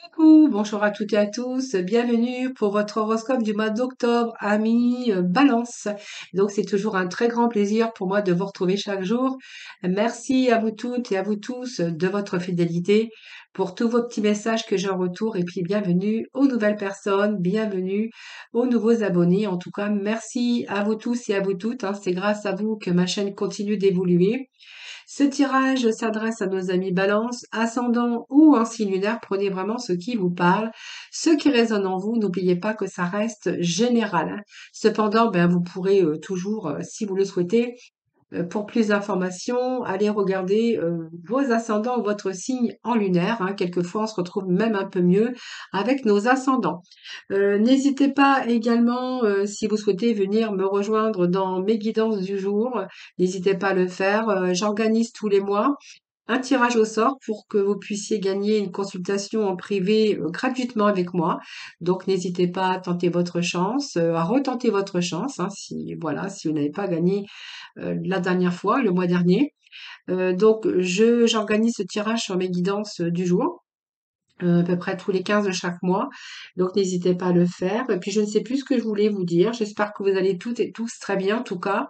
Coucou, bonjour à toutes et à tous, bienvenue pour votre horoscope du mois d'octobre, amis Balance. Donc c'est toujours un très grand plaisir pour moi de vous retrouver chaque jour. Merci à vous toutes et à vous tous de votre fidélité pour tous vos petits messages que j'ai en retour et puis bienvenue aux nouvelles personnes, bienvenue aux nouveaux abonnés. En tout cas, merci à vous tous et à vous toutes, hein. C'est grâce à vous que ma chaîne continue d'évoluer. Ce tirage s'adresse à nos amis Balance, ascendant ou en signe lunaire. Prenez vraiment ce qui vous parle, ce qui résonne en vous. N'oubliez pas que ça reste général, hein. Cependant, ben, vous pourrez toujours, si vous le souhaitez, pour plus d'informations, allez regarder vos ascendants ou votre signe en lunaire, hein. Quelquefois, on se retrouve même un peu mieux avec nos ascendants. N'hésitez pas également, si vous souhaitez venir me rejoindre dans mes guidances du jour, n'hésitez pas à le faire. J'organise tous les mois un tirage au sort pour que vous puissiez gagner une consultation en privé gratuitement avec moi. Donc n'hésitez pas à tenter votre chance, à retenter votre chance, hein, si voilà, si vous n'avez pas gagné la dernière fois, le mois dernier. Donc j'organise ce tirage sur mes guidances du jour à peu près tous les 15 de chaque mois. Donc n'hésitez pas à le faire. Et puis je ne sais plus ce que je voulais vous dire. J'espère que vous allez toutes et tous très bien en tout cas.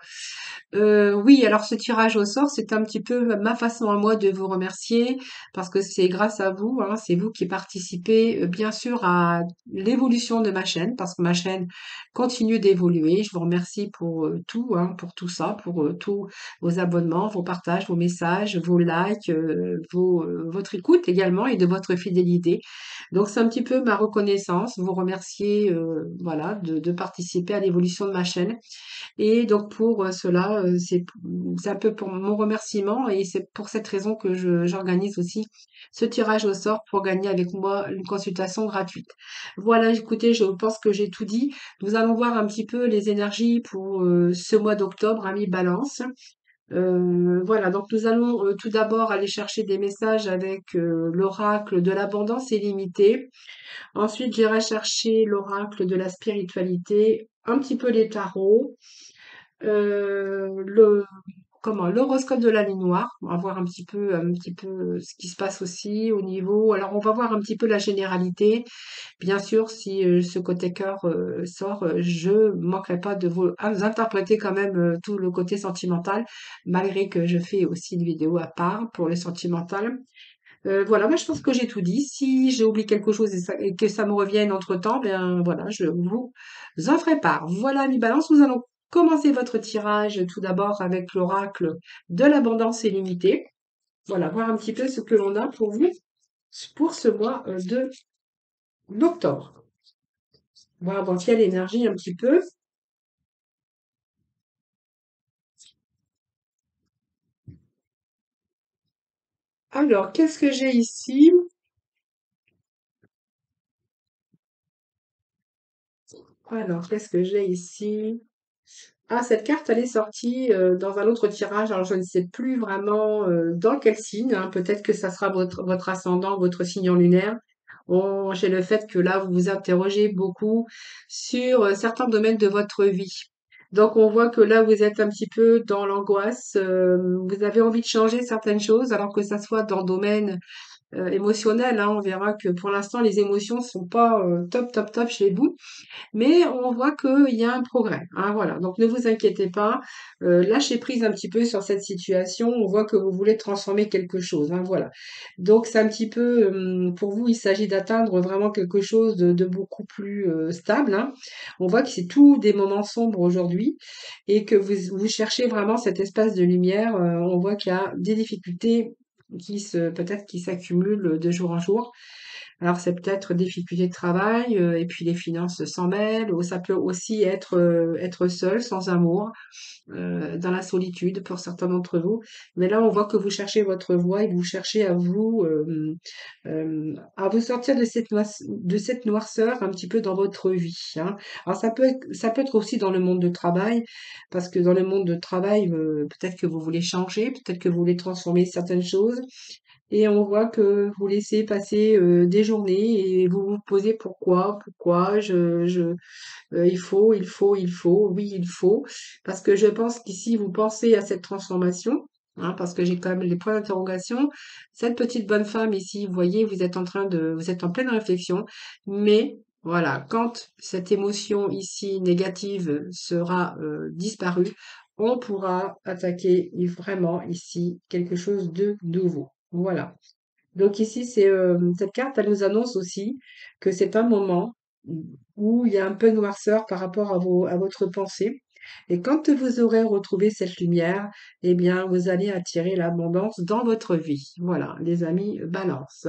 Oui, alors ce tirage au sort, c'est un petit peu ma façon à moi de vous remercier parce que c'est grâce à vous, hein, c'est vous qui participez bien sûr à l'évolution de ma chaîne parce que ma chaîne continue d'évoluer. Je vous remercie pour tout, hein, pour tout ça, pour tous vos abonnements, vos partages, vos messages, vos likes, votre écoute également et de votre fidélité. Donc c'est un petit peu ma reconnaissance, vous remercier voilà de participer à l'évolution de ma chaîne. Et donc pour cela, c'est un peu pour mon remerciement et c'est pour cette raison que j'organise aussi ce tirage au sort pour gagner avec moi une consultation gratuite. Voilà, écoutez, je pense que j'ai tout dit. Nous allons voir un petit peu les énergies pour ce mois d'octobre, amis Balance. Voilà, donc nous allons tout d'abord aller chercher des messages avec l'oracle de l'abondance illimitée. Ensuite, j'irai chercher l'oracle de la spiritualité, un petit peu les tarots, le l'horoscope de la Lune noire. On va voir un petit peu ce qui se passe aussi au niveau. Alors, on va voir un petit peu la généralité. Bien sûr, si ce côté cœur sort, je manquerai pas de vous interpréter quand même tout le côté sentimental, malgré que je fais aussi une vidéo à part pour le sentimental. Voilà, moi je pense que j'ai tout dit. Si j'ai oublié quelque chose et que ça me revienne entre-temps, ben voilà, je vous en ferai part. Voilà, mi balance, nous allons commencer votre tirage tout d'abord avec l'oracle de l'abondance illimitée. Voilà, voir un petit peu ce que l'on a pour vous pour ce mois de d'octobre. Voir dans quelle énergie un petit peu. Alors, qu'est-ce que j'ai ici? Alors, qu'est-ce que j'ai ici? Ah, cette carte, elle est sortie dans un autre tirage. Alors, je ne sais plus vraiment dans quel signe, hein. Peut-être que ça sera votre ascendant, votre signe en lunaire. Bon, j'ai le fait que là, vous vous interrogez beaucoup sur certains domaines de votre vie. Donc, on voit que là, vous êtes un petit peu dans l'angoisse. Vous avez envie de changer certaines choses, alors que ça soit dans le domaine émotionnel, hein. On verra que pour l'instant, les émotions sont pas top, top, top chez vous. Mais on voit qu'il y a un progrès, hein, voilà. Donc ne vous inquiétez pas, lâchez prise un petit peu sur cette situation. On voit que vous voulez transformer quelque chose, hein, voilà. Donc c'est un petit peu, pour vous, il s'agit d'atteindre vraiment quelque chose de beaucoup plus stable, hein. On voit que c'est tous des moments sombres aujourd'hui et que vous cherchez vraiment cet espace de lumière. On voit qu'il y a des difficultés peut-être qui s'accumulent de jour en jour. Alors c'est peut-être difficulté de travail, et puis les finances s'en mêlent, ou ça peut aussi être seul, sans amour, dans la solitude pour certains d'entre vous. Mais là, on voit que vous cherchez votre voie et vous cherchez à vous sortir de cette noirceur un petit peu dans votre vie, hein. Alors ça peut être aussi dans le monde du travail, parce que dans le monde du travail, peut-être que vous voulez changer, peut-être que vous voulez transformer certaines choses. Et on voit que vous laissez passer des journées et vous vous posez pourquoi, il faut, oui, il faut. Parce que je pense qu'ici, vous pensez à cette transformation. hein, parce que j'ai quand même les points d'interrogation. Cette petite bonne femme ici, vous voyez, vous êtes en pleine réflexion, mais voilà, quand cette émotion ici négative sera disparue, on pourra attaquer vraiment ici quelque chose de nouveau. Voilà. Donc ici, cette carte, elle nous annonce aussi que c'est un moment où il y a un peu de noirceur par rapport à votre pensée. Et quand vous aurez retrouvé cette lumière, eh bien, vous allez attirer l'abondance dans votre vie. Voilà, les amis, balance.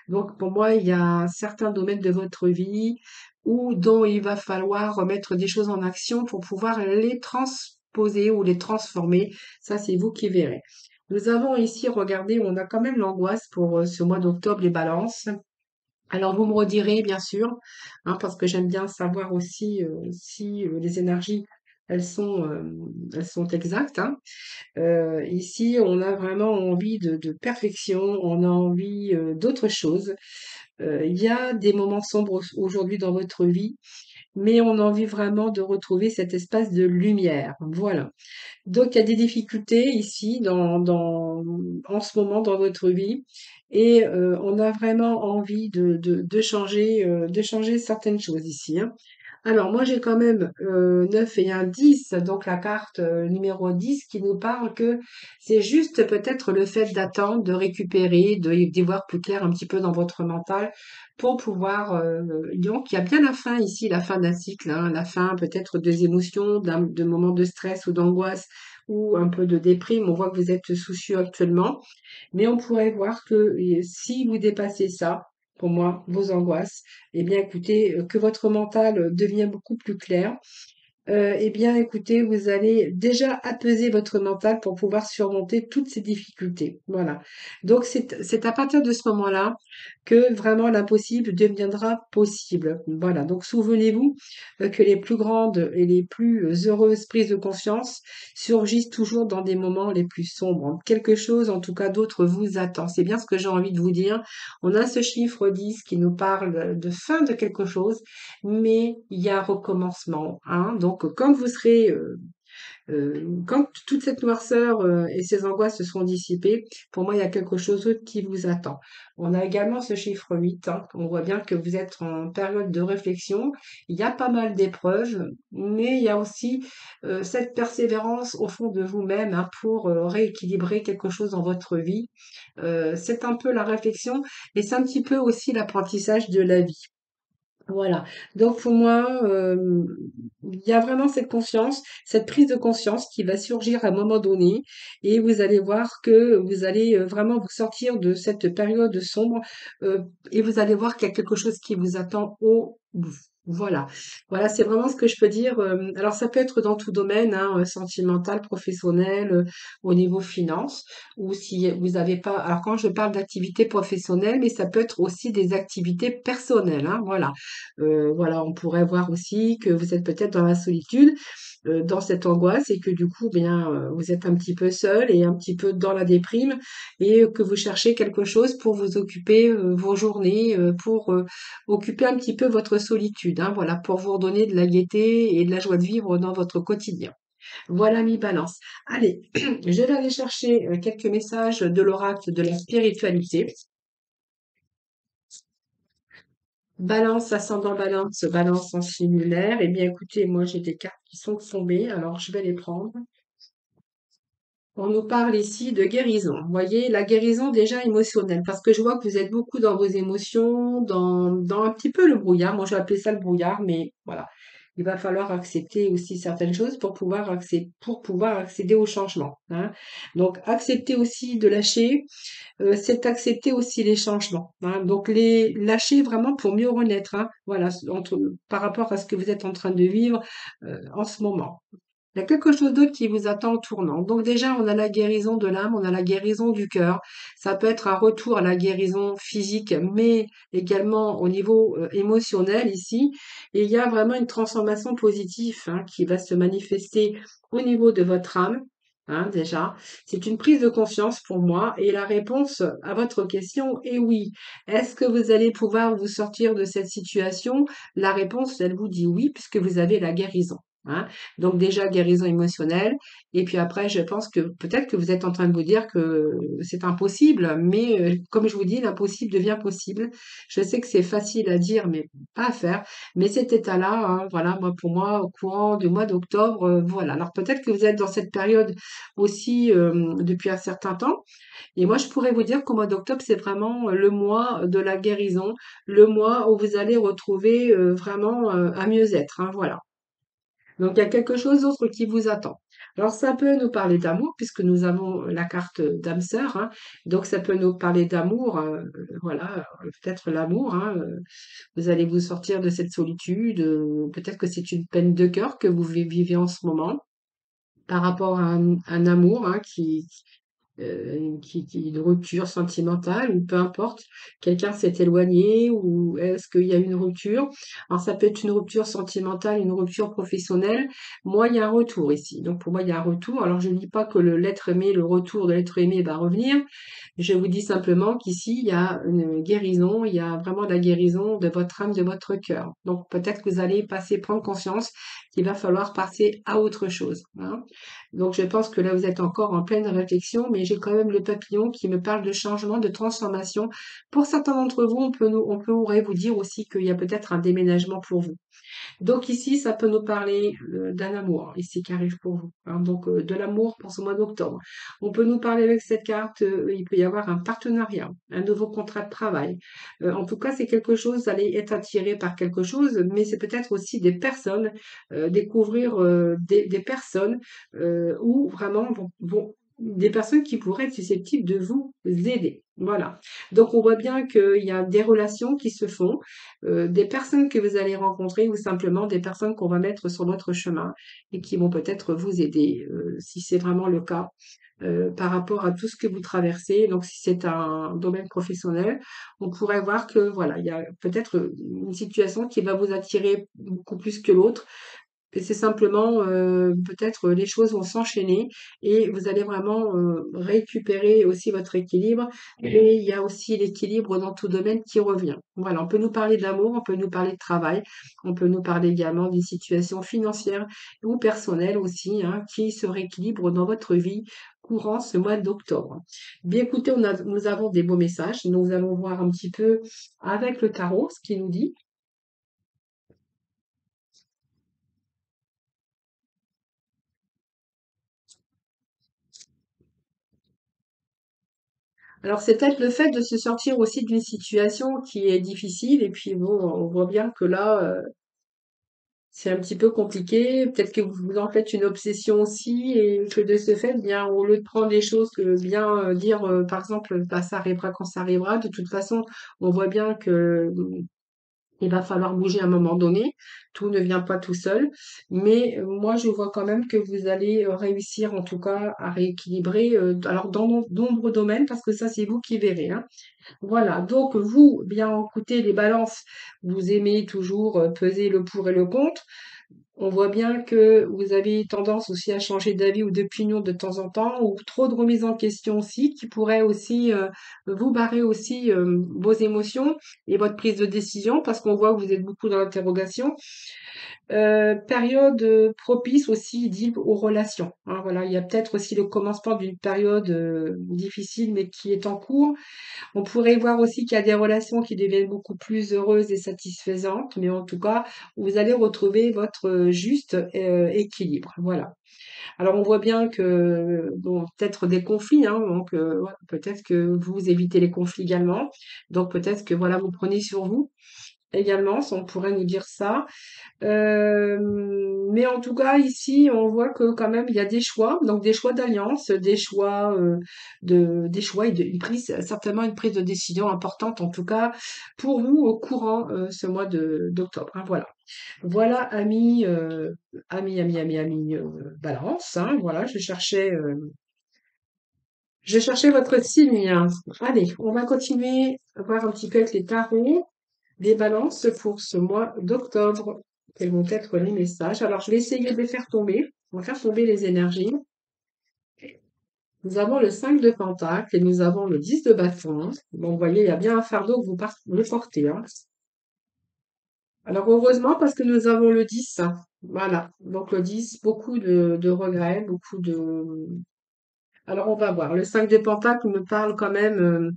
Donc pour moi, il y a certains domaines de votre vie dont il va falloir remettre des choses en action pour pouvoir les transposer ou les transformer. Ça, c'est vous qui verrez. Nous avons ici, regardez, on a quand même l'angoisse pour ce mois d'octobre, les balances. Alors, vous me redirez, bien sûr, hein, parce que j'aime bien savoir aussi si les énergies, elles sont, euh, elles sont exactes, hein. Ici, on a vraiment envie de perfection, on a envie d'autre chose. Il y a des moments sombres aujourd'hui dans votre vie, mais on a envie vraiment de retrouver cet espace de lumière. Voilà. Donc, il y a des difficultés ici en ce moment dans votre vie et on a vraiment envie de changer certaines choses ici, hein. Alors, moi, j'ai quand même 9 et un 10, donc la carte numéro 10 qui nous parle que c'est juste peut-être le fait d'attendre, de récupérer, d'y voir plus clair un petit peu dans votre mental pour pouvoir... donc, il y a bien la fin ici, la fin d'un cycle, hein, la fin peut-être des émotions, de moments de stress ou d'angoisse ou un peu de déprime. On voit que vous êtes soucieux actuellement, mais on pourrait voir que si vous dépassez ça, pour moi, vos angoisses, eh bien, écoutez, que votre mental devient beaucoup plus clair. Eh bien, écoutez, vous allez déjà apaiser votre mental pour pouvoir surmonter toutes ces difficultés. Voilà. Donc, c'est à partir de ce moment-là que vraiment l'impossible deviendra possible. Voilà. Donc, souvenez-vous que les plus grandes et les plus heureuses prises de conscience surgissent toujours dans des moments les plus sombres. Quelque chose, en tout cas, d'autre vous attend. C'est bien ce que j'ai envie de vous dire. On a ce chiffre 10 qui nous parle de fin de quelque chose, mais il y a un recommencement, hein. Donc, quand vous serez, quand toute cette noirceur et ces angoisses se seront dissipées, pour moi, il y a quelque chose d'autre qui vous attend. On a également ce chiffre 8, hein. On voit bien que vous êtes en période de réflexion. Il y a pas mal d'épreuves, mais il y a aussi cette persévérance au fond de vous-même, hein, pour rééquilibrer quelque chose dans votre vie. C'est un peu la réflexion, et c'est un petit peu aussi l'apprentissage de la vie. Voilà. Donc pour moi, il y a vraiment cette conscience, cette prise de conscience qui va surgir à un moment donné et vous allez voir que vous allez vraiment vous sortir de cette période sombre euh, et vous allez voir qu'il y a quelque chose qui vous attend au bout. Voilà. Voilà, c'est vraiment ce que je peux dire. Alors ça peut être dans tout domaine, hein, sentimental, professionnel, au niveau finance, ou si vous n'avez pas. Alors quand je parle d'activités professionnelles, mais ça peut être aussi des activités personnelles, hein, voilà. Voilà, on pourrait voir aussi que vous êtes peut-être dans la solitude, dans cette angoisse et que du coup, bien, vous êtes un petit peu seul et un petit peu dans la déprime et que vous cherchez quelque chose pour vous occuper vos journées, pour occuper un petit peu votre solitude, hein, voilà, pour vous redonner de la gaieté et de la joie de vivre dans votre quotidien. Voilà, mi balance. Allez, je vais aller chercher quelques messages de l'oracle de la spiritualité. Balance, ascendant balance, balance en similaire. Eh bien, écoutez, moi, j'ai des cartes qui sont tombées, alors je vais les prendre. On nous parle ici de guérison. Vous voyez, la guérison déjà émotionnelle, parce que je vois que vous êtes beaucoup dans vos émotions, dans un petit peu le brouillard. Moi, je vais appeler ça le brouillard, mais voilà. Il va falloir accepter aussi certaines choses pour pouvoir accéder au changement, hein. Donc, accepter aussi de lâcher, c'est accepter aussi les changements, hein. Donc les lâcher vraiment pour mieux renaître, hein. Voilà, par rapport à ce que vous êtes en train de vivre en ce moment. Il y a quelque chose d'autre qui vous attend au tournant. Donc déjà, on a la guérison de l'âme, on a la guérison du cœur. Ça peut être un retour à la guérison physique, mais également au niveau émotionnel ici. Et il y a vraiment une transformation positive, hein, qui va se manifester au niveau de votre âme. Hein, déjà, c'est une prise de conscience pour moi et la réponse à votre question est oui. Est-ce que vous allez pouvoir vous sortir de cette situation? La réponse, elle vous dit oui, puisque vous avez la guérison. hein. Donc déjà guérison émotionnelle et puis après je pense que peut-être que vous êtes en train de vous dire que c'est impossible, mais comme je vous dis, l'impossible devient possible. Je sais que c'est facile à dire, mais pas à faire. Mais cet état-là, hein, voilà, moi pour moi, au courant du mois d'octobre, voilà. Alors peut-être que vous êtes dans cette période aussi depuis un certain temps. Et moi, je pourrais vous dire qu'au mois d'octobre, c'est vraiment le mois de la guérison, le mois où vous allez retrouver vraiment un mieux-être, hein, voilà. Donc, il y a quelque chose d'autre qui vous attend. Alors, ça peut nous parler d'amour, puisque nous avons la carte d'âme sœur, hein. Donc, ça peut nous parler d'amour, voilà, peut-être l'amour, hein. Vous allez vous sortir de cette solitude. Peut-être que c'est une peine de cœur que vous vivez en ce moment par rapport à un amour, hein, une rupture sentimentale ou peu importe, quelqu'un s'est éloigné ou est-ce qu'il y a une rupture? Alors ça peut être une rupture sentimentale, une rupture professionnelle. Moi, il y a un retour ici. Donc pour moi, il y a un retour. Alors je ne dis pas que l'être aimé, le retour de l'être aimé va revenir. Je vous dis simplement qu'ici, il y a une guérison, il y a vraiment la guérison de votre âme, de votre cœur. Donc peut-être que vous allez prendre conscience qu'il va falloir passer à autre chose, hein. Donc je pense que là, vous êtes encore en pleine réflexion, mais j'ai quand même le papillon qui me parle de changement, de transformation. Pour certains d'entre vous, on pourrait vous dire aussi qu'il y a peut-être un déménagement pour vous. Donc ici, ça peut nous parler d'un amour, ici qui arrive pour vous, hein. Donc de l'amour pour ce mois d'octobre. On peut nous parler avec cette carte, il peut y avoir un partenariat, un nouveau contrat de travail. En tout cas, c'est quelque chose, vous allez être attiré par quelque chose, mais c'est peut-être aussi des personnes, découvrir des personnes où vraiment des personnes qui pourraient être susceptibles de vous aider. Voilà. Donc on voit bien qu'il y a des relations qui se font, des personnes que vous allez rencontrer ou simplement des personnes qu'on va mettre sur votre chemin et qui vont peut-être vous aider, si c'est vraiment le cas, par rapport à tout ce que vous traversez. Donc si c'est un domaine professionnel, on pourrait voir que voilà, il y a peut-être une situation qui va vous attirer beaucoup plus que l'autre. Et c'est simplement, peut-être les choses vont s'enchaîner et vous allez vraiment, récupérer aussi votre équilibre et il y a aussi l'équilibre dans tout domaine qui revient. Voilà, on peut nous parler d'amour, on peut nous parler de travail, on peut nous parler également d'une situation financière ou personnelle aussi, hein, qui se rééquilibre dans votre vie courant ce mois d'octobre. Bien écoutez, nous avons des beaux messages. Nous allons voir un petit peu avec le tarot ce qu'il nous dit. Alors, c'est peut-être le fait de se sortir aussi d'une situation qui est difficile et puis bon, on voit bien que là, c'est un petit peu compliqué. Peut-être que vous vous en faites une obsession aussi et que de ce fait, bien, au lieu de prendre les choses, bien dire, par exemple, bah, ça arrivera quand ça arrivera. De toute façon, on voit bien que il va falloir bouger à un moment donné. Tout ne vient pas tout seul. Mais moi, je vois quand même que vous allez réussir en tout cas à rééquilibrer, alors dans nombreux domaines, parce que ça, c'est vous qui verrez, hein. Voilà, donc vous, bien écoutez, les balances, vous aimez toujours peser le pour et le contre. On voit bien que vous avez tendance aussi à changer d'avis ou d'opinion de temps en temps, ou trop de remise en question aussi, qui pourrait aussi vous barrer aussi vos émotions et votre prise de décision, parce qu'on voit que vous êtes beaucoup dans l'interrogation. Période propice aussi, dit aux relations, hein, voilà, il y a peut-être aussi le commencement d'une période difficile, mais qui est en cours. On pourrait voir aussi qu'il y a des relations qui deviennent beaucoup plus heureuses et satisfaisantes, mais en tout cas, vous allez retrouver votre juste équilibre. Voilà. Alors on voit bien que bon, peut-être des conflits, hein, donc voilà, peut-être que vous évitez les conflits également. Donc peut-être que voilà, vous prenez sur vous également, ça, on pourrait nous dire ça. Mais en tout cas, ici, on voit que quand même, il y a des choix, donc des choix d'alliance, des choix et une prise, certainement une prise de décision importante, en tout cas, pour vous au courant ce mois d'octobre, hein, voilà. Voilà, amis, Balance, hein, voilà, je cherchais votre signe, hein. Allez, on va continuer à voir un petit peu avec les tarots. Des balances pour ce mois d'octobre. Quels vont être les messages? Alors, je vais essayer de les faire tomber. On va faire tomber les énergies. Nous avons le 5 de Pentacle et nous avons le 10 de bâton. Bon, vous voyez, il y a bien un fardeau que vous portez, hein. Alors heureusement parce que nous avons le 10. Voilà. Donc le 10, beaucoup de regrets, beaucoup de... Alors on va voir. Le 5 de Pentacle me parle quand même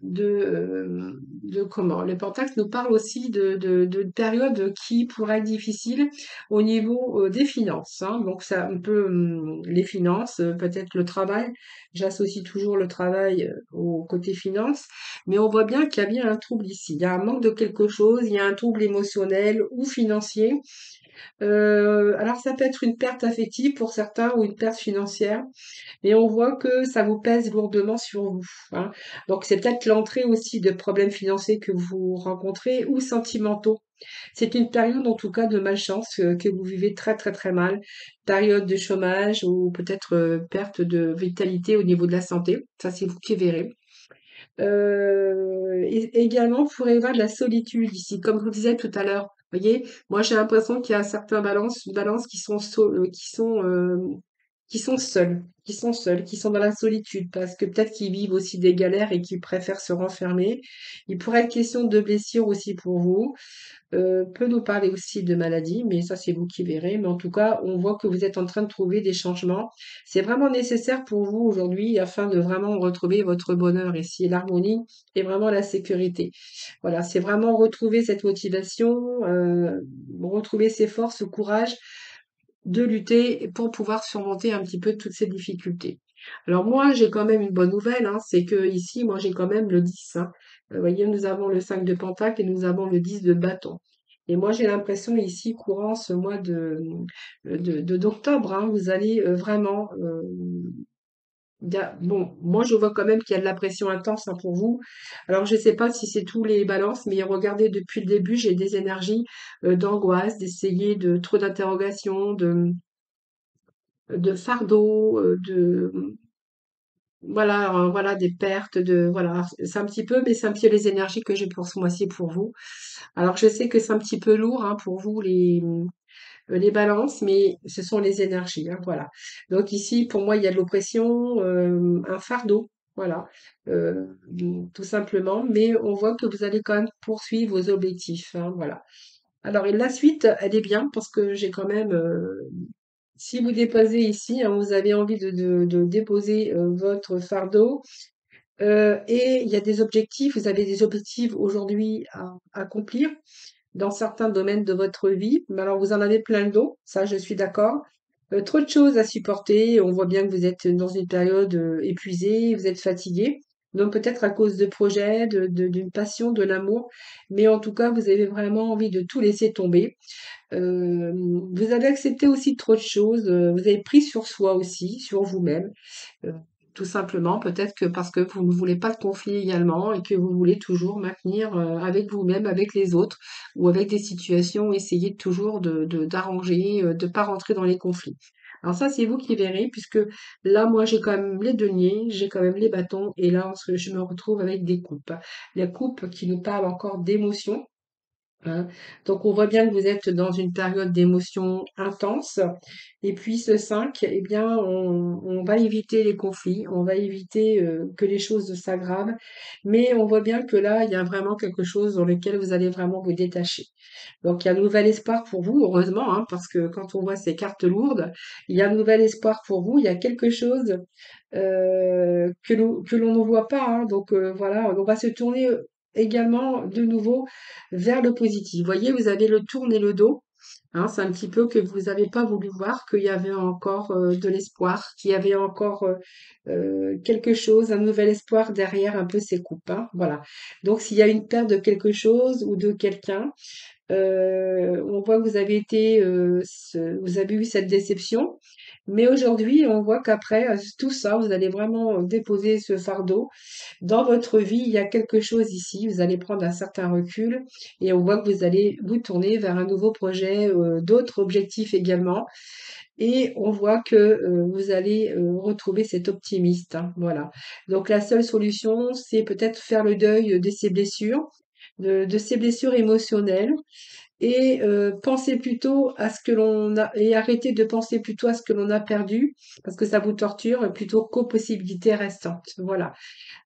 de comment? Les Pentacles nous parlent aussi de périodes qui pourraient être difficiles au niveau des finances, hein. Donc ça un peu les finances, peut-être le travail. J'associe toujours le travail au côté finances, mais on voit bien qu'il y a bien un trouble ici. Il y a un manque de quelque chose, il y a un trouble émotionnel ou financier. Alors ça peut être une perte affective pour certains ou une perte financière. Et on voit que ça vous pèse lourdement sur vous, hein. Donc c'est peut-être l'entrée aussi de problèmes financiers que vous rencontrez ou sentimentaux. C'est une période en tout cas de malchance que vous vivez très très très mal. Période de chômage ou peut-être perte de vitalité au niveau de la santé. Ça c'est vous qui verrez. Et également, vous pourrez voir de la solitude ici, comme je vous disais tout à l'heure. Vous voyez, moi j'ai l'impression qu'il y a certains balances qui sont seuls, qui sont dans la solitude, parce que peut-être qu'ils vivent aussi des galères et qu'ils préfèrent se renfermer. Il pourrait être question de blessures aussi pour vous. Peut nous parler aussi de maladies, mais ça c'est vous qui verrez. Mais en tout cas, on voit que vous êtes en train de trouver des changements. C'est vraiment nécessaire pour vous aujourd'hui afin de vraiment retrouver votre bonheur ici, l'harmonie et vraiment la sécurité. Voilà, c'est vraiment retrouver cette motivation, retrouver ses forces, ce courage de lutter pour pouvoir surmonter un petit peu toutes ces difficultés. Alors moi, j'ai quand même une bonne nouvelle, hein, c'est que ici, moi, j'ai quand même le 10, hein. Vous voyez, nous avons le 5 de Pentacle et nous avons le 10 de bâton. Et moi, j'ai l'impression ici, courant ce mois d'octobre, hein, vous allez vraiment bon, moi je vois quand même qu'il y a de la pression intense hein, pour vous. Alors je ne sais pas si c'est tous les balances, mais regardez, depuis le début, j'ai des énergies d'angoisse, d'essayer de trop d'interrogations, de fardeau, voilà, des pertes, voilà, c'est un petit peu, mais c'est un petit peu les énergies que j'ai pour ce mois-ci pour vous. Alors je sais que c'est un petit peu lourd hein, pour vous les balances, mais ce sont les énergies, hein, voilà. Donc ici, pour moi, il y a de l'oppression, un fardeau, voilà, euh, tout simplement. Mais on voit que vous allez quand même poursuivre vos objectifs, hein, voilà. Alors et la suite, elle est bien parce que j'ai quand même si vous déposez ici, hein, vous avez envie de déposer votre fardeau et il y a des objectifs, vous avez des objectifs aujourd'hui à accomplir dans certains domaines de votre vie. Mais alors vous en avez plein le dos, ça je suis d'accord. Trop de choses à supporter, on voit bien que vous êtes dans une période épuisée, vous êtes fatigué. Donc peut-être à cause de projets, d'une passion, de l'amour, mais en tout cas vous avez vraiment envie de tout laisser tomber. Euh, Vous avez accepté aussi trop de choses, vous avez pris sur soi aussi, sur vous-même, euh, tout simplement, peut-être que parce que vous ne voulez pas de conflit également et que vous voulez toujours maintenir avec vous-même, avec les autres ou avec des situations, essayer toujours d'arranger, de pas rentrer dans les conflits. Alors ça, c'est vous qui verrez, puisque là, moi, j'ai quand même les deniers, j'ai quand même les bâtons, et là, je me retrouve avec des coupes. Les coupes qui nous parlent encore d'émotions, hein. Donc on voit bien que vous êtes dans une période d'émotion intense. Et puis ce 5, eh bien, on va éviter les conflits, on va éviter que les choses s'aggravent. Mais on voit bien que là, il y a vraiment quelque chose dans lequel vous allez vraiment vous détacher. Donc il y a un nouvel espoir pour vous, heureusement, hein, parce que quand on voit ces cartes lourdes, il y a un nouvel espoir pour vous, il y a quelque chose que l'on ne voit pas, hein. Donc voilà, on va se tourner également de nouveau vers le positif. Vous voyez, vous avez le tourne et le dos. Hein, c'est un petit peu que vous n'avez pas voulu voir qu'il y avait encore de l'espoir, qu'il y avait encore quelque chose, un nouvel espoir derrière un peu ces coupes, hein. Voilà. Donc s'il y a une perte de quelque chose ou de quelqu'un, on voit que vous avez été, vous avez eu cette déception, mais aujourd'hui, on voit qu'après tout ça, vous allez vraiment déposer ce fardeau. Dans votre vie, il y a quelque chose ici, vous allez prendre un certain recul et on voit que vous allez vous tourner vers un nouveau projet, d'autres objectifs également. Et on voit que vous allez retrouver cet optimiste, hein, voilà. Donc la seule solution, c'est peut-être faire le deuil de ces blessures, de ces blessures émotionnelles et pensez plutôt à ce que l'on a et arrêtez de penser plutôt à ce que l'on a perdu parce que ça vous torture plutôt qu'aux possibilités restantes. Voilà.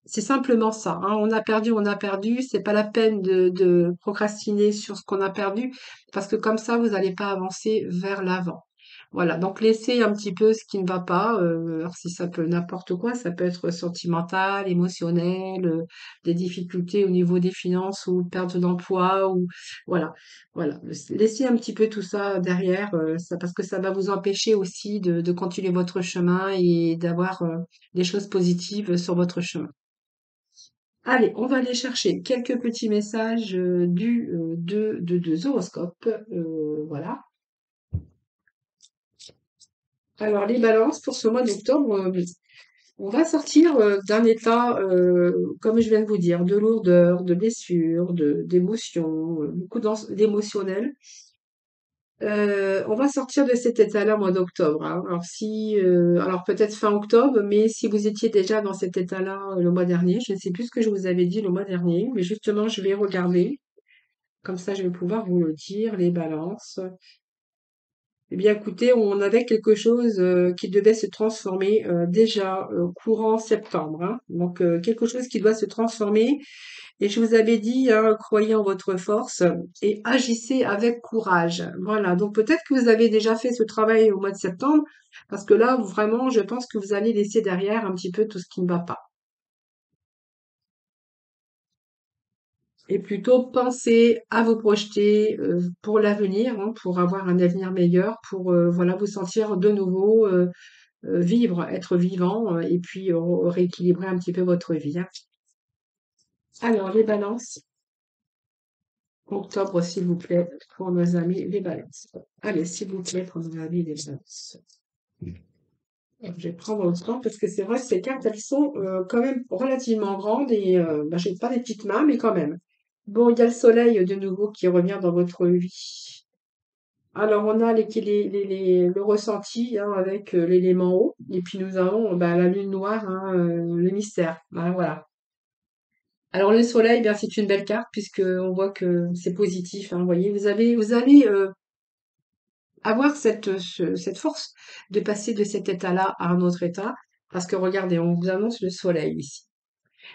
C'est simplement ça, hein. On a perdu. C'est pas la peine de procrastiner sur ce qu'on a perdu parce que comme ça, vous n'allez pas avancer vers l'avant. Voilà. Donc, laissez un petit peu ce qui ne va pas. Alors, si ça peut n'importe quoi, ça peut être sentimental, émotionnel, des difficultés au niveau des finances ou perte d'emploi ou voilà. Voilà. Laissez un petit peu tout ça derrière, ça, parce que ça va vous empêcher aussi de continuer votre chemin et d'avoir des choses positives sur votre chemin. Allez, on va aller chercher quelques petits messages de horoscopes. Voilà. Alors, les balances pour ce mois d'octobre, on va sortir d'un état, comme je viens de vous dire, de lourdeur, de blessure, d'émotion, beaucoup d'émotionnel. On va sortir de cet état-là au mois d'octobre, hein. Alors peut-être fin octobre, mais si vous étiez déjà dans cet état-là le mois dernier, je ne sais plus ce que je vous avais dit le mois dernier, mais justement, je vais regarder. Comme ça, je vais pouvoir vous le dire, les balances. Eh bien, écoutez, on avait quelque chose qui devait se transformer déjà courant septembre, hein. Donc, quelque chose qui doit se transformer. Et je vous avais dit, hein, croyez en votre force et agissez avec courage. Voilà. Donc, peut-être que vous avez déjà fait ce travail au mois de septembre, parce que là, vraiment, je pense que vous allez laisser derrière un petit peu tout ce qui ne va pas. Et plutôt penser à vous projeter pour l'avenir, hein, pour avoir un avenir meilleur, pour voilà vous sentir de nouveau vivre, être vivant et puis rééquilibrer un petit peu votre vie, hein. Alors les balances, octobre s'il vous plaît, pour nos amis les balances. Allez, s'il vous plaît, pour nos amis les balances. Je vais prendre le temps parce que c'est vrai que ces cartes, elles sont quand même relativement grandes et bah, j'ai pas des petites mains, mais quand même. Bon, il y a le soleil de nouveau qui revient dans votre vie. Alors, on a le ressenti hein, avec l'élément eau, et puis nous avons bah, la lune noire, hein, le mystère. Hein, voilà. Alors, le soleil, bien, c'est une belle carte puisque on voit que c'est positif. Hein, vous voyez, vous allez avoir cette force de passer de cet état-là à un autre état, parce que regardez, on vous annonce le soleil ici.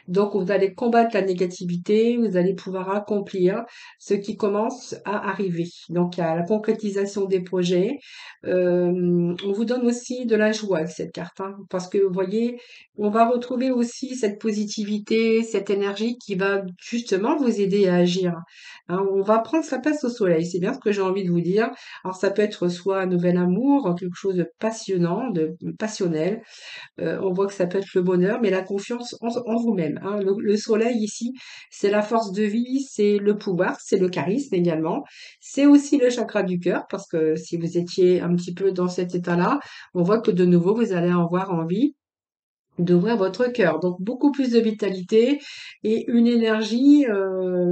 Donc, vous allez combattre la négativité, vous allez pouvoir accomplir ce qui commence à arriver. Donc, il y a la concrétisation des projets. On vous donne aussi de la joie avec cette carte, hein, parce que vous voyez, on va retrouver aussi cette positivité, cette énergie qui va justement vous aider à agir. Hein, on va prendre sa place au soleil, c'est bien ce que j'ai envie de vous dire. Alors, ça peut être soit un nouvel amour, quelque chose de passionnant, de passionnel, on voit que ça peut être le bonheur, mais la confiance en vous-même, hein. Le soleil ici, c'est la force de vie, c'est le pouvoir, c'est le charisme également. C'est aussi le chakra du cœur, parce que si vous étiez un petit peu dans cet état-là, on voit que de nouveau, vous allez avoir envie d'ouvrir votre cœur. Donc beaucoup plus de vitalité et une énergie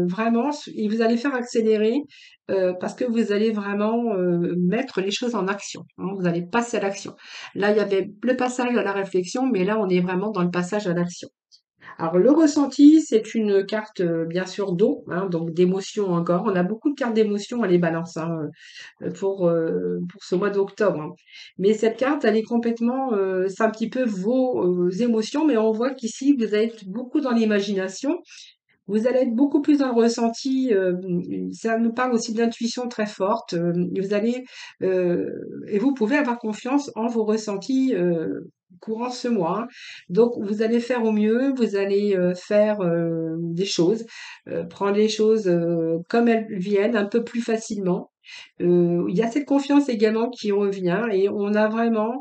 vraiment, et vous allez faire accélérer parce que vous allez vraiment mettre les choses en action, hein. Vous allez passer à l'action. Là, il y avait le passage à la réflexion, mais là, on est vraiment dans le passage à l'action. Alors, le ressenti, c'est une carte, bien sûr, d'eau, hein, donc d'émotion encore. On a beaucoup de cartes d'émotion, à les balances, hein, pour ce mois d'octobre, hein. Mais cette carte, elle est complètement, c'est un petit peu vos émotions, mais on voit qu'ici, vous allez être beaucoup dans l'imagination. Vous allez être beaucoup plus dans le ressenti, ça nous parle aussi d'intuition très forte, vous allez, heu et vous pouvez avoir confiance en vos ressentis, courant ce mois, hein. Donc vous allez faire au mieux, vous allez, faire, des choses, prendre les choses, comme elles viennent, un peu plus facilement. Il y a cette confiance également qui revient et on a vraiment,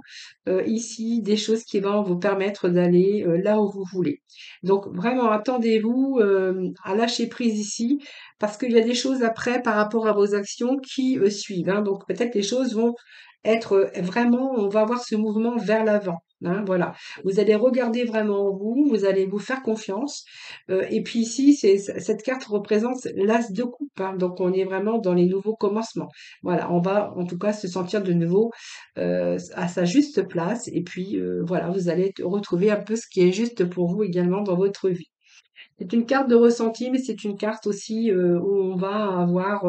ici des choses qui vont vous permettre d'aller, là où vous voulez. Donc vraiment attendez-vous, à lâcher prise ici, parce qu'il y a des choses après par rapport à vos actions qui, suivent, hein. Donc peut-être les choses vont être, vraiment on va avoir ce mouvement vers l'avant, hein, voilà. Vous allez regarder vraiment vous, vous allez vous faire confiance, et puis ici cette carte représente l'as de coupe, hein, donc on est vraiment dans les nouveaux commencements. Voilà, on va en tout cas se sentir de nouveau, à sa juste place et puis, voilà, vous allez retrouver un peu ce qui est juste pour vous également dans votre vie. C'est une carte de ressenti, mais c'est une carte aussi où on va avoir,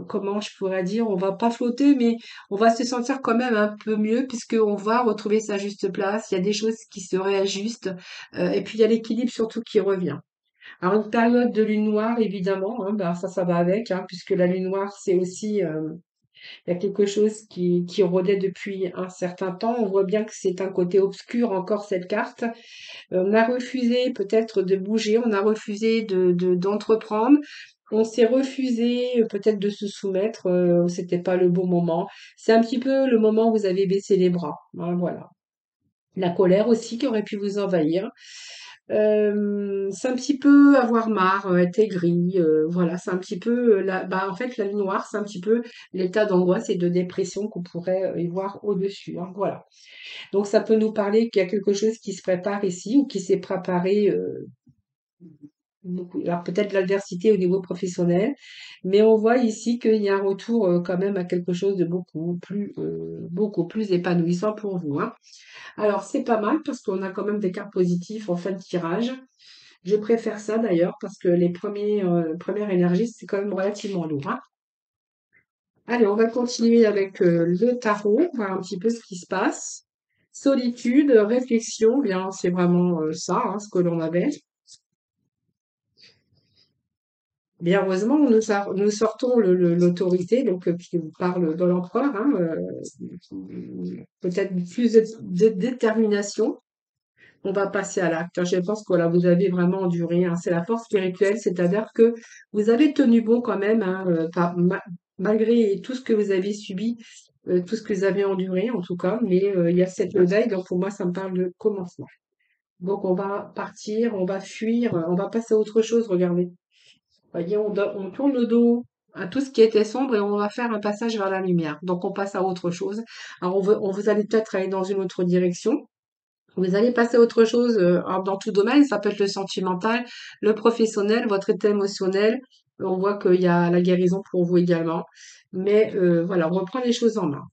comment je pourrais dire, on va pas flotter, mais on va se sentir quand même un peu mieux puisqu'on va retrouver sa juste place. Il y a des choses qui se réajustent et puis il y a l'équilibre surtout qui revient. Alors une période de lune noire, évidemment, hein, ben ça va avec, hein, puisque la lune noire, c'est aussi, il y a quelque chose qui rôdait depuis un certain temps. On voit bien que c'est un côté obscur encore cette carte. On a refusé peut-être de bouger, on a refusé d'entreprendre. On s'est refusé peut-être de se soumettre, c'était pas le bon moment. C'est un petit peu le moment où vous avez baissé les bras, hein, voilà. La colère aussi qui aurait pu vous envahir. C'est un petit peu avoir marre, être aigri, voilà, c'est un petit peu en fait, la lune noire, c'est un petit peu l'état d'angoisse et de dépression qu'on pourrait y voir au-dessus, hein, voilà. Donc, ça peut nous parler qu'il y a quelque chose qui se prépare ici ou qui s'est préparé beaucoup. Alors, peut-être de l'adversité au niveau professionnel, mais on voit ici qu'il y a un retour quand même à quelque chose de beaucoup plus épanouissant pour vous, hein. Alors, c'est pas mal parce qu'on a quand même des cartes positives en fin de tirage. Je préfère ça d'ailleurs parce que les premières énergies, c'est quand même relativement lourd, hein. Allez, on va continuer avec le tarot, voir un petit peu ce qui se passe. Solitude, réflexion, bien, c'est vraiment ça, hein, ce que l'on avait. Bien, heureusement, nous sortons l'autorité, donc qui vous parle de l'empereur, hein, peut-être plus de détermination. On va passer à l'acte. Je pense que là, vous avez vraiment enduré, hein. C'est la force spirituelle, c'est-à-dire que vous avez tenu bon quand même, hein, malgré tout ce que vous avez subi, tout ce que vous avez enduré en tout cas, mais il y a cette éveil, donc pour moi, ça me parle de commencement. Donc on va partir, on va fuir, on va passer à autre chose, regardez. Voyez, on tourne le dos à tout ce qui était sombre et on va faire un passage vers la lumière. Donc on passe à autre chose. Alors vous allez peut-être aller dans une autre direction. Vous allez passer à autre chose alors dans tout domaine, ça peut être le sentimental, le professionnel, votre état émotionnel. On voit qu'il y a la guérison pour vous également. Mais voilà, on reprend les choses en main.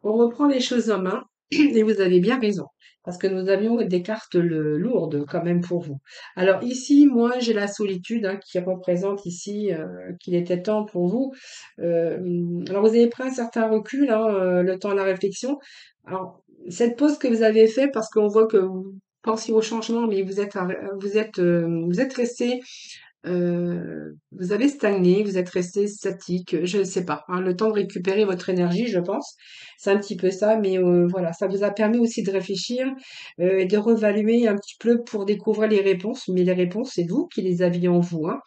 On reprend les choses en main et vous avez bien raison. Parce que nous avions des cartes lourdes quand même pour vous. Alors ici, moi, j'ai la solitude hein, qui représente ici qu'il était temps pour vous. Alors vous avez pris un certain recul, hein, le temps de la réflexion. Alors cette pause que vous avez faite, parce qu'on voit que vous pensiez au changement, mais vous êtes resté vous avez stagné, vous êtes resté statique, je ne sais pas, hein, le temps de récupérer votre énergie, je pense. C'est un petit peu ça, mais voilà, ça vous a permis aussi de réfléchir et de revaluer un petit peu pour découvrir les réponses. Mais les réponses, c'est vous qui les aviez en vous, hein,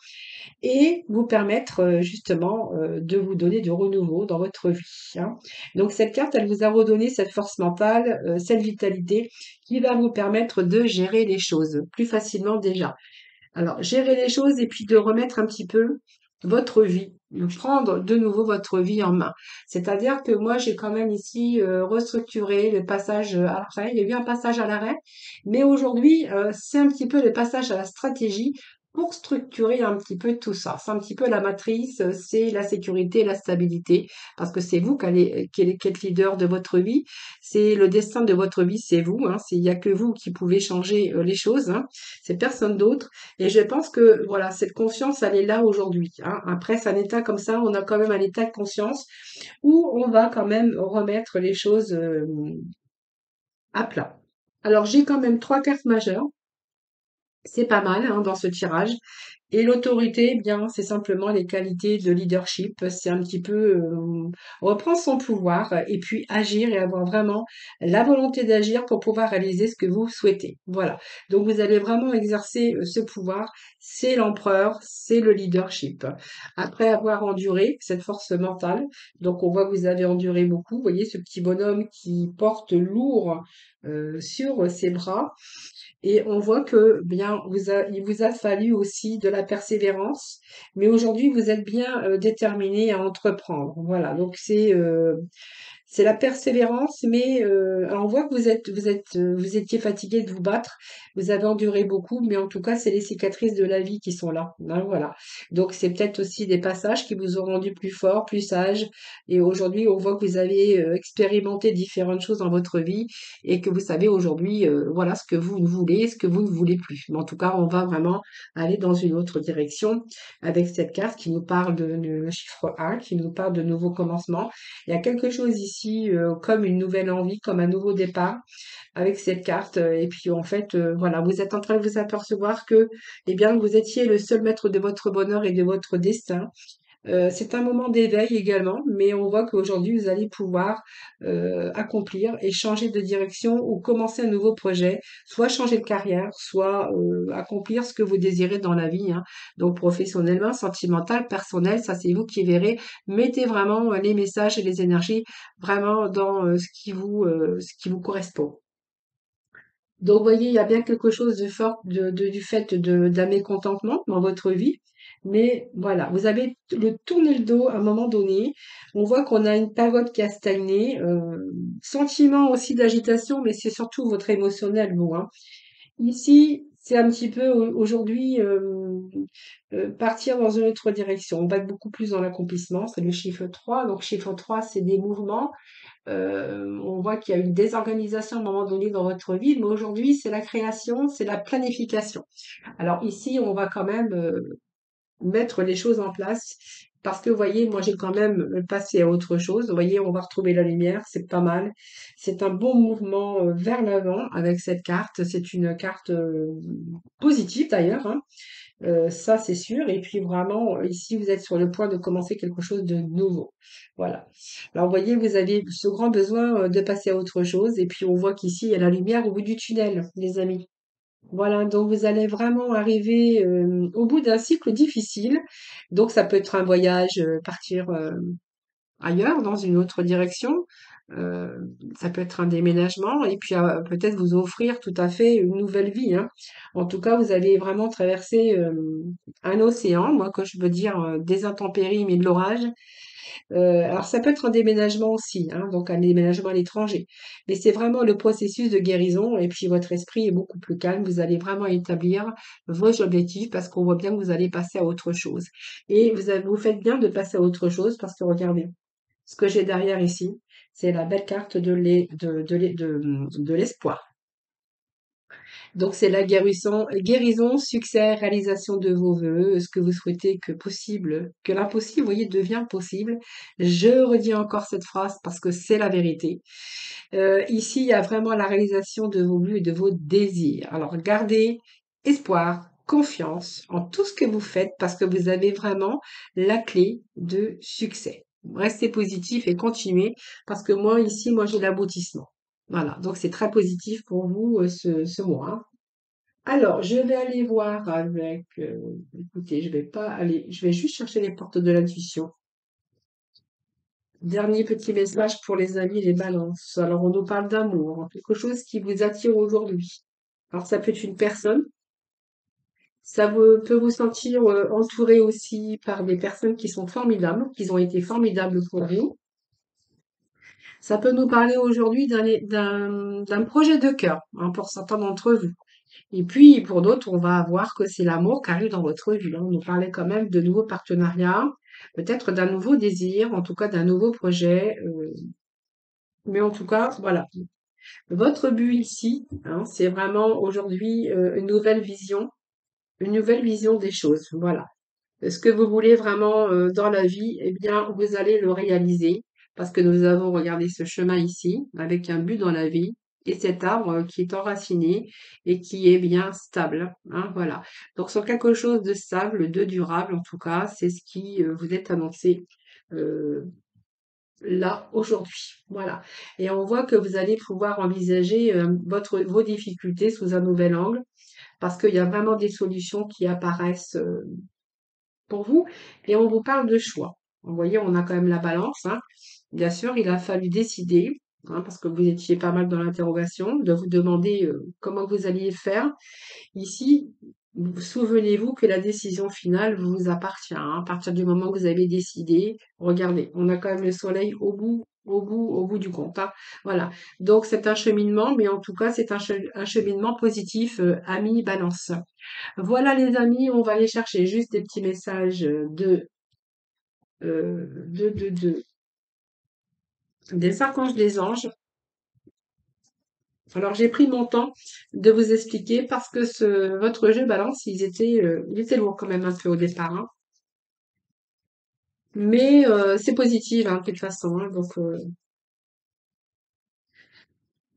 et vous permettre justement de vous donner du renouveau dans votre vie, hein. Donc cette carte, elle vous a redonné cette force mentale, cette vitalité qui va vous permettre de gérer les choses plus facilement déjà. Alors, gérer les choses et puis de remettre un petit peu votre vie, de prendre de nouveau votre vie en main. C'est-à-dire que moi, j'ai quand même ici restructuré le passage à l'arrêt. Il y a eu un passage à l'arrêt, mais aujourd'hui, c'est un petit peu le passage à la stratégie pour structurer un petit peu tout ça. C'est un petit peu la matrice, c'est la sécurité, la stabilité, parce que c'est vous qui êtes leader de votre vie. C'est le destin de votre vie, c'est vous. Hein. Il n'y a que vous qui pouvez changer les choses. Hein. C'est personne d'autre. Et je pense que voilà, cette conscience, elle est là aujourd'hui, hein. Après, c'est un état comme ça, on a quand même un état de conscience où on va quand même remettre les choses à plat. Alors, j'ai quand même trois cartes majeures. C'est pas mal hein, dans ce tirage. Et l'autorité, eh bien, c'est simplement les qualités de leadership. C'est un petit peu reprendre son pouvoir et puis agir et avoir vraiment la volonté d'agir pour pouvoir réaliser ce que vous souhaitez. Voilà. Donc vous allez vraiment exercer ce pouvoir. C'est l'empereur, c'est le leadership. Après avoir enduré cette force mentale, donc on voit que vous avez enduré beaucoup. Vous voyez ce petit bonhomme qui porte lourd sur ses bras. Et on voit que bien il vous a fallu aussi de la persévérance, mais aujourd'hui vous êtes bien déterminé à entreprendre. Voilà, donc c'est la persévérance, mais alors on voit que vous étiez fatigué de vous battre, vous avez enduré beaucoup, mais en tout cas, c'est les cicatrices de la vie qui sont là. Hein, voilà. Donc c'est peut-être aussi des passages qui vous ont rendu plus fort, plus sage. Et aujourd'hui, on voit que vous avez expérimenté différentes choses dans votre vie et que vous savez aujourd'hui, voilà ce que vous voulez, ce que vous ne voulez plus. Mais en tout cas, on va vraiment aller dans une autre direction avec cette carte qui nous parle le chiffre 1, qui nous parle de nouveaux commencements. Il y a quelque chose ici comme une nouvelle envie, comme un nouveau départ avec cette carte. Et puis en fait, voilà, vous êtes en train de vous apercevoir que, eh bien, vous étiez le seul maître de votre bonheur et de votre destin. C'est un moment d'éveil également, mais on voit qu'aujourd'hui, vous allez pouvoir accomplir et changer de direction ou commencer un nouveau projet, soit changer de carrière, soit accomplir ce que vous désirez dans la vie, hein. Donc professionnellement, sentimental, personnel, ça c'est vous qui verrez. Mettez vraiment les messages et les énergies vraiment dans ce qui vous correspond. Donc, vous voyez, il y a bien quelque chose de fort du fait d'un mécontentement dans votre vie. Mais voilà, vous avez tourné le dos à un moment donné. On voit qu'on a une période qui a stagné. Sentiment aussi d'agitation, mais c'est surtout votre émotionnel, vous, hein. Ici, c'est un petit peu aujourd'hui partir dans une autre direction. On va être beaucoup plus dans l'accomplissement. C'est le chiffre 3. Donc, chiffre 3, c'est des mouvements. On voit qu'il y a une désorganisation à un moment donné dans votre vie, mais aujourd'hui, c'est la création, c'est la planification. Alors ici, on va quand même mettre les choses en place parce que, vous voyez, moi, j'ai quand même passé à autre chose. Vous voyez, on va retrouver la lumière, c'est pas mal. C'est un bon mouvement vers l'avant avec cette carte. C'est une carte positive d'ailleurs, hein. Ça, c'est sûr. Et puis vraiment, ici, vous êtes sur le point de commencer quelque chose de nouveau. Voilà. Alors, vous voyez, vous avez ce grand besoin de passer à autre chose. Et puis, on voit qu'ici, il y a la lumière au bout du tunnel, les amis. Voilà, donc vous allez vraiment arriver au bout d'un cycle difficile. Donc, ça peut être un voyage, partir ailleurs, dans une autre direction. Euh, Ça peut être un déménagement et puis peut-être vous offrir tout à fait une nouvelle vie, hein. En tout cas, vous allez vraiment traverser un océan, moi, quand je veux dire des intempéries, mais de l'orage. Alors, ça peut être un déménagement aussi, hein, donc un déménagement à l'étranger. Mais c'est vraiment le processus de guérison et puis votre esprit est beaucoup plus calme. Vous allez vraiment établir vos objectifs parce qu'on voit bien que vous allez passer à autre chose. Et vous faites bien de passer à autre chose parce que regardez, ce que j'ai derrière ici, c'est la belle carte de l'espoir. Donc, c'est la guérison, succès, réalisation de vos vœux, ce que vous souhaitez que possible, que l'impossible, vous voyez, devient possible. Je redis encore cette phrase parce que c'est la vérité. Ici, il y a vraiment la réalisation de vos buts et de vos désirs. Alors, gardez espoir, confiance en tout ce que vous faites parce que vous avez vraiment la clé de succès. Restez positif et continuez parce que moi, ici, moi, j'ai l'aboutissement. Voilà, donc c'est très positif pour vous ce mois, hein. Alors, je vais aller voir avec, écoutez, je vais pas aller, je vais juste chercher les portes de l'intuition. Dernier petit message pour les amis, les balances. Alors, on nous parle d'amour, hein, quelque chose qui vous attire aujourd'hui. Alors, ça peut être une personne, peut vous sentir entouré aussi par des personnes qui sont formidables, qui ont été formidables pour vous. Ça peut nous parler aujourd'hui d'un projet de cœur, hein, pour certains d'entre vous. Et puis, pour d'autres, on va voir que c'est l'amour qui arrive dans votre vie, hein. On nous parlait quand même de nouveaux partenariats, peut-être d'un nouveau désir, en tout cas d'un nouveau projet. Mais en tout cas, voilà. Votre but ici, hein, c'est vraiment aujourd'hui une nouvelle vision des choses. Voilà. Ce que vous voulez vraiment dans la vie, eh bien, vous allez le réaliser parce que nous avons regardé ce chemin ici avec un but dans la vie et cet arbre qui est enraciné et qui est bien stable, hein, voilà. Donc, sur quelque chose de stable, de durable, en tout cas, c'est ce qui vous est annoncé euh, là aujourd'hui. Voilà. Et on voit que vous allez pouvoir envisager vos difficultés sous un nouvel angle parce qu'il y a vraiment des solutions qui apparaissent pour vous et on vous parle de choix. Vous voyez, on a quand même la balance, hein. Bien sûr, il a fallu décider, hein, parce que vous étiez pas mal dans l'interrogation, de vous demander comment vous alliez faire. Ici, souvenez-vous que la décision finale vous appartient, hein. À partir du moment où vous avez décidé, regardez, on a quand même le soleil au bout du compte, hein. Voilà. Donc c'est un cheminement, mais en tout cas c'est un cheminement positif, amis Balance. Voilà les amis, on va aller chercher juste des petits messages de des archanges des anges. Alors j'ai pris mon temps de vous expliquer parce que votre jeu Balance, il était lourd quand même un peu au départ, hein. Mais c'est positif hein, de toute façon, hein. Donc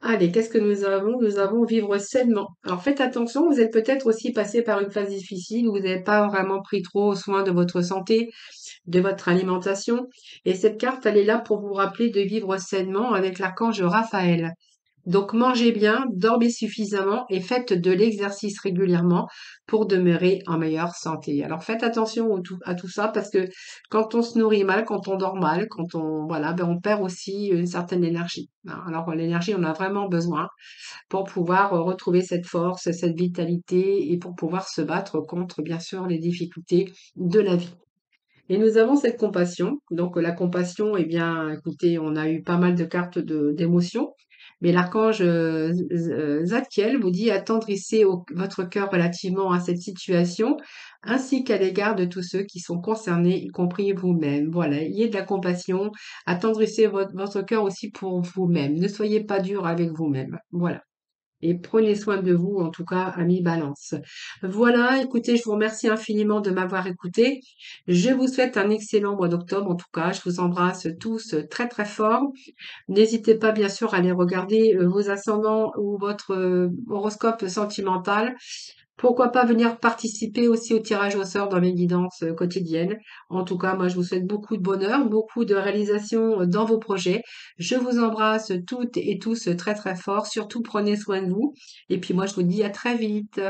allez, qu'est-ce que nous avons? Nous avons vivre sainement. Alors faites attention, vous êtes peut-être aussi passé par une phase difficile où vous n'avez pas vraiment pris trop soin de votre santé, de votre alimentation. Et cette carte, elle est là pour vous rappeler de vivre sainement avec l'archange Raphaël. Donc mangez bien, dormez suffisamment et faites de l'exercice régulièrement pour demeurer en meilleure santé. Alors faites attention à tout ça parce que quand on se nourrit mal, quand on dort mal, quand on voilà, ben on perd aussi une certaine énergie, hein. Alors l'énergie, on a vraiment besoin pour pouvoir retrouver cette force, cette vitalité et pour pouvoir se battre contre bien sûr les difficultés de la vie. Et nous avons cette compassion. Donc la compassion, eh bien, écoutez, on a eu pas mal de cartes d'émotions, mais l'archange Zadkiel vous dit attendrissez votre cœur relativement à cette situation, ainsi qu'à l'égard de tous ceux qui sont concernés, y compris vous-même. Voilà, ayez de la compassion, attendrissez votre cœur aussi pour vous-même. Ne soyez pas dur avec vous-même. Voilà. Et prenez soin de vous, en tout cas, amis Balance. Voilà, écoutez, je vous remercie infiniment de m'avoir écouté. Je vous souhaite un excellent mois d'octobre, en tout cas. Je vous embrasse tous très, très fort. N'hésitez pas, bien sûr, à aller regarder vos ascendants ou votre horoscope sentimental. Pourquoi pas venir participer aussi au tirage au sort dans mes guidances quotidiennes. En tout cas, moi, je vous souhaite beaucoup de bonheur, beaucoup de réalisations dans vos projets. Je vous embrasse toutes et tous très très fort. Surtout, prenez soin de vous. Et puis moi, je vous dis à très vite.